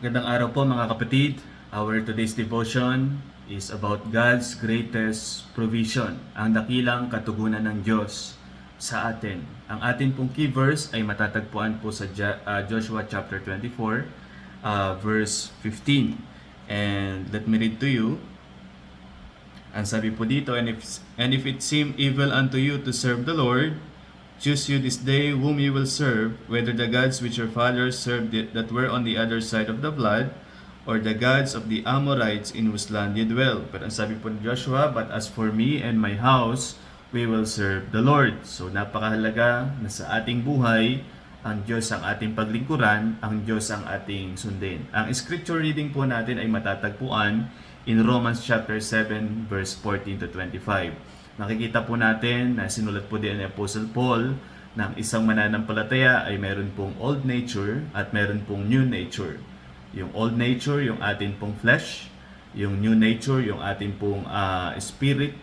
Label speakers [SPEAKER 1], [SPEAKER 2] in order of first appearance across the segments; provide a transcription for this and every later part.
[SPEAKER 1] Gandang araw po mga kapatid. Our today's devotion is about God's greatest provision, ang dakilang katugunan ng Diyos sa atin. Ang atin pong key verse ay matatagpuan po sa Joshua chapter 24, verse 15. And let me read to you. Ang sabi po dito, and if it seem evil unto you to serve the Lord, choose you this day whom you will serve, whether the gods which your fathers served that were on the other side of the flood, or the gods of the Amorites in whose land you dwell. Pero ang sabi po ni Joshua, but as for me and my house, we will serve the Lord. So napakahalaga na sa ating buhay, ang Diyos ang ating paglingkuran, ang Diyos ang ating sundin. Ang scripture reading po natin ay matatagpuan in Romans chapter 7 verse 14 to 25. Nakikita po natin na sinulat po din ni Apostle Paul na ang isang mananampalataya ay meron pong old nature at meron pong new nature. Yung old nature, yung atin pong flesh. Yung new nature, yung atin pong spirit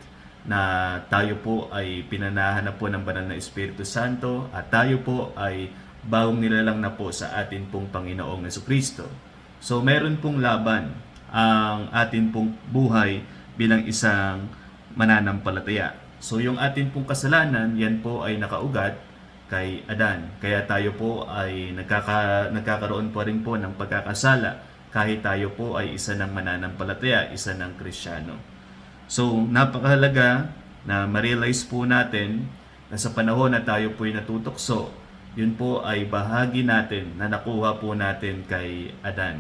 [SPEAKER 1] na tayo po ay pinanahan na po ng banal na Espiritu Santo at tayo po ay bagong nilalang na po sa atin pong Panginoong Jesucristo. So meron pong laban ang atin pong buhay bilang isang mananampalataya. So yung atin pong kasalanan, yan po ay nakaugat kay Adan. Kaya tayo po ay nagkakaroon pa rin po ng pagkakasala kahit tayo po ay isa ng mananampalataya, isa ng Kristiyano. So napakahalaga na ma-realize po natin na sa panahon na tayo po ay natutokso, yun po ay bahagi natin na nakuha po natin kay Adan.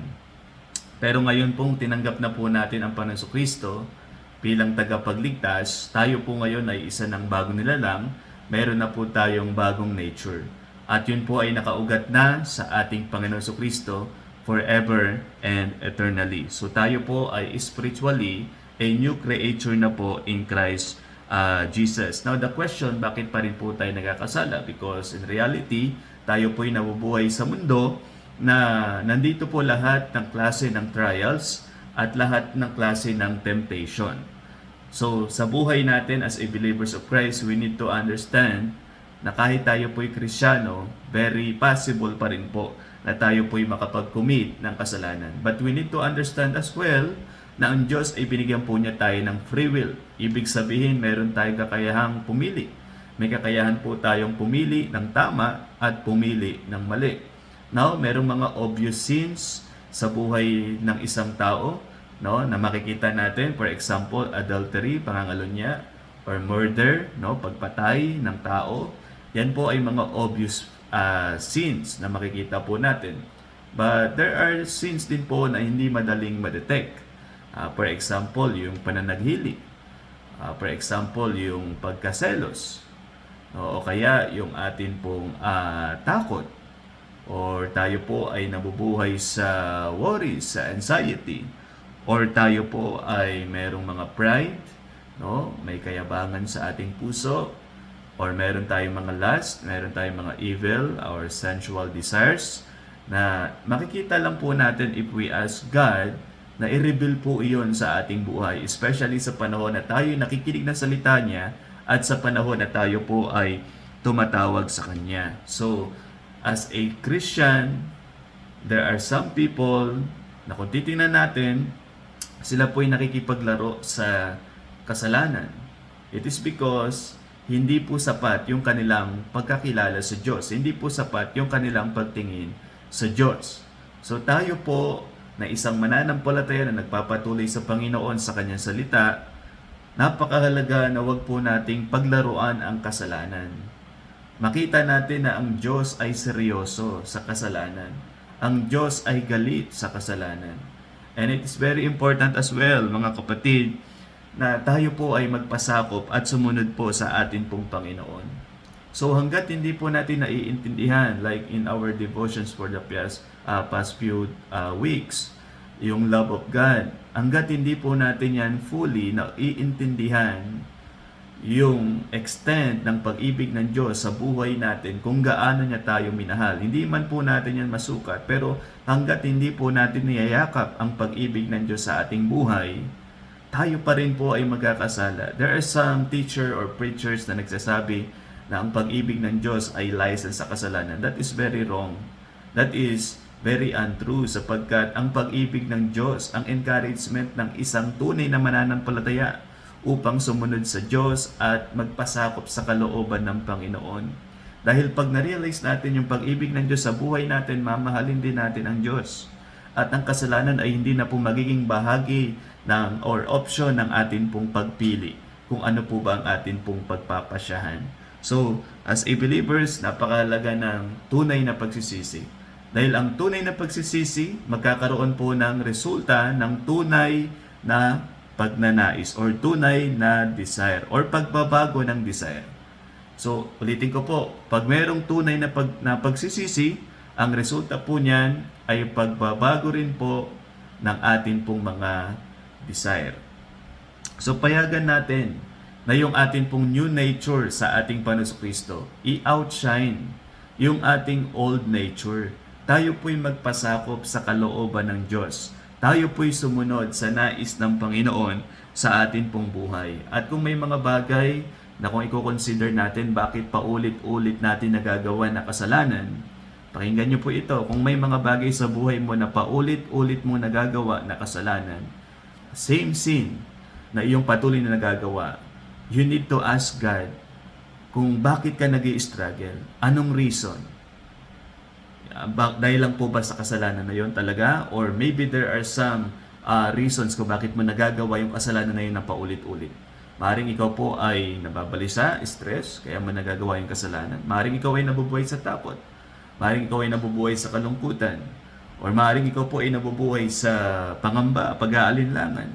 [SPEAKER 1] Pero ngayon pong tinanggap na po natin ang Panginoon Kristo bilang tagapagligtas, tayo po ngayon ay isa ng bagong nilalang, meron na po tayong bagong nature. At yun po ay nakaugat na sa ating Panginoon Kristo forever and eternally. So tayo po ay spiritually a new creature na po in Christ Jesus. Now the question, bakit pa rin po tayo nagkakasala? Because in reality, tayo po ay nabubuhay sa mundo na nandito po lahat ng klase ng trials at lahat ng klase ng temptation. So, sa buhay natin as a believers of Christ, we need to understand na kahit tayo po'y Kristiyano, very possible pa rin po na tayo po'y makapag-commit ng kasalanan. But we need to understand as well na ang Diyos ay binigyan po niya tayo ng free will. Ibig sabihin, meron tayong kakayahang pumili. May kakayahan po tayong pumili ng tama at pumili ng mali. Now, merong mga obvious sins sa buhay ng isang tao, no, na makikita natin, for example, adultery, pangangalunya, or murder, no, pagpatay ng tao. Yan po ay mga obvious sins na makikita po natin. But there are sins din po na hindi madaling ma-detect. For example, yung pananaghili. For example, yung pagkaselos. No, o kaya yung atin pong takot. Or tayo po ay nabubuhay sa worry, sa anxiety. Or tayo po ay merong mga pride, no? May kayabangan sa ating puso. Or meron tayong mga lust, meron tayong mga evil, our sensual desires, na makikita lang po natin if we ask God na i-reveal po iyon sa ating buhay. Especially sa panahon na tayo nakikinig ng salita niya at sa panahon na tayo po ay tumatawag sa Kanya. So, as a Christian, there are some people na kung titingnan natin, sila po'y nakikipaglaro sa kasalanan. It is because hindi po sapat yung kanilang pagkakilala sa Diyos. Hindi po sapat yung kanilang pagtingin sa Diyos. So tayo po na isang mananampalataya na nagpapatuloy sa Panginoon sa Kanyang salita, napakahalaga na wag po nating paglaruan ang kasalanan. Makita natin na ang Diyos ay seryoso sa kasalanan. Ang Diyos ay galit sa kasalanan. And it is very important as well, mga kapatid, na tayo po ay magpasakop at sumunod po sa atin pong Panginoon. So hanggat hindi po natin naiintindihan, like in our devotions for the past few weeks, yung love of God, hanggat hindi po natin yan fully naiintindihan, yung extent ng pag-ibig ng Diyos sa buhay natin, kung gaano niya tayo minahal. Hindi man po natin yan masukat, pero hanggat hindi po natin niyayakap ang pag-ibig ng Diyos sa ating buhay, tayo pa rin po ay magkakasala. There are some teacher or preachers na nagsasabi na ang pag-ibig ng Diyos ay license sa kasalanan. That is very wrong. That is very untrue sapagkat ang pag-ibig ng Diyos, ang encouragement ng isang tunay na mananampalataya upang sumunod sa Diyos at magpasakop sa kalooban ng Panginoon. Dahil pag na-realize natin yung pag-ibig ng Diyos sa buhay natin, mamahalin din natin ang Diyos. At ang kasalanan ay hindi na po magiging bahagi ng or option ng atin pong pagpili kung ano po ba ang atin pong pagpapasyahan. So, as a believers, napakahalaga ng tunay na pagsisisi. Dahil ang tunay na pagsisisi, magkakaroon po ng resulta ng tunay na pagnanais or tunay na desire or pagbabago ng desire. So, ulitin ko po, pag mayroong tunay na, pagsisisi, ang resulta po niyan ay pagbabago rin po ng atin pong mga desire. So, payagan natin na yung atin pong new nature sa ating Panginoon Kristo, i-outshine yung ating old nature. Tayo po'y magpasakop sa kalooban ng Diyos. Tayo po'y sumunod sa nais ng Panginoon sa atin pong buhay. At kung may mga bagay na kung i-consider natin bakit paulit-ulit natin nagagawa na kasalanan, pakinggan niyo po ito. Kung may mga bagay sa buhay mo na paulit-ulit mo nagagawa na kasalanan, same sin na iyong patuloy na nagagawa, you need to ask God kung bakit ka nag-i-struggle. Anong reason? Dahil lang po ba sa kasalanan na yon talaga? Or maybe there are some reasons kung bakit mo nagagawa yung kasalanan na yun na paulit-ulit. Maring ikaw po ay nababalisa, stress, kaya mo nagagawa yung kasalanan. Maring ikaw ay nabubuhay sa takot. Maring ikaw ay nabubuhay sa kalungkutan. Or maring ikaw po ay nabubuhay sa pangamba, pag-aalinlangan.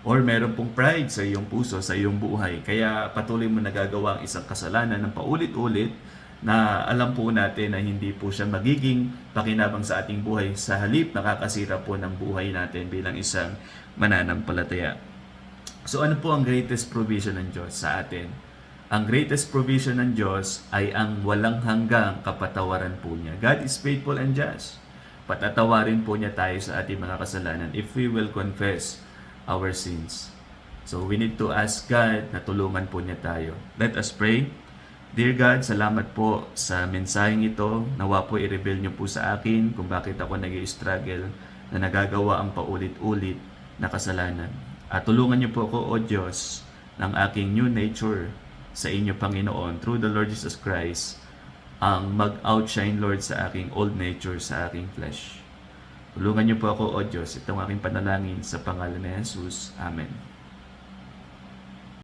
[SPEAKER 1] Or meron pong pride sa iyong puso, sa iyong buhay. Kaya patuloy mo nagagawa ang isang kasalanan ng paulit-ulit na alam po natin na hindi po siya magiging pakinabang sa ating buhay. Sa halip, nakakasira po ng buhay natin bilang isang mananampalataya. So ano po ang greatest provision ng Diyos sa atin? Ang greatest provision ng Diyos ay ang walang hanggang kapatawaran po niya. God is faithful and just. Patatawarin po niya tayo sa ating mga kasalanan if we will confess our sins. So we need to ask God na tulungan po niya tayo. Let us pray. Dear God, salamat po sa mensaheng ito. Nawa po i-reveal niyo po sa akin kung bakit ako nag-i-struggle na nagagawa ang paulit-ulit na kasalanan. At tulungan niyo po ako, O Diyos, ng aking new nature sa inyo, Panginoon, through the Lord Jesus Christ, ang mag-outshine, Lord, sa aking old nature, sa aking flesh. Tulungan niyo po ako, O Diyos. Itong aking panalangin sa pangalan ni Jesus. Amen.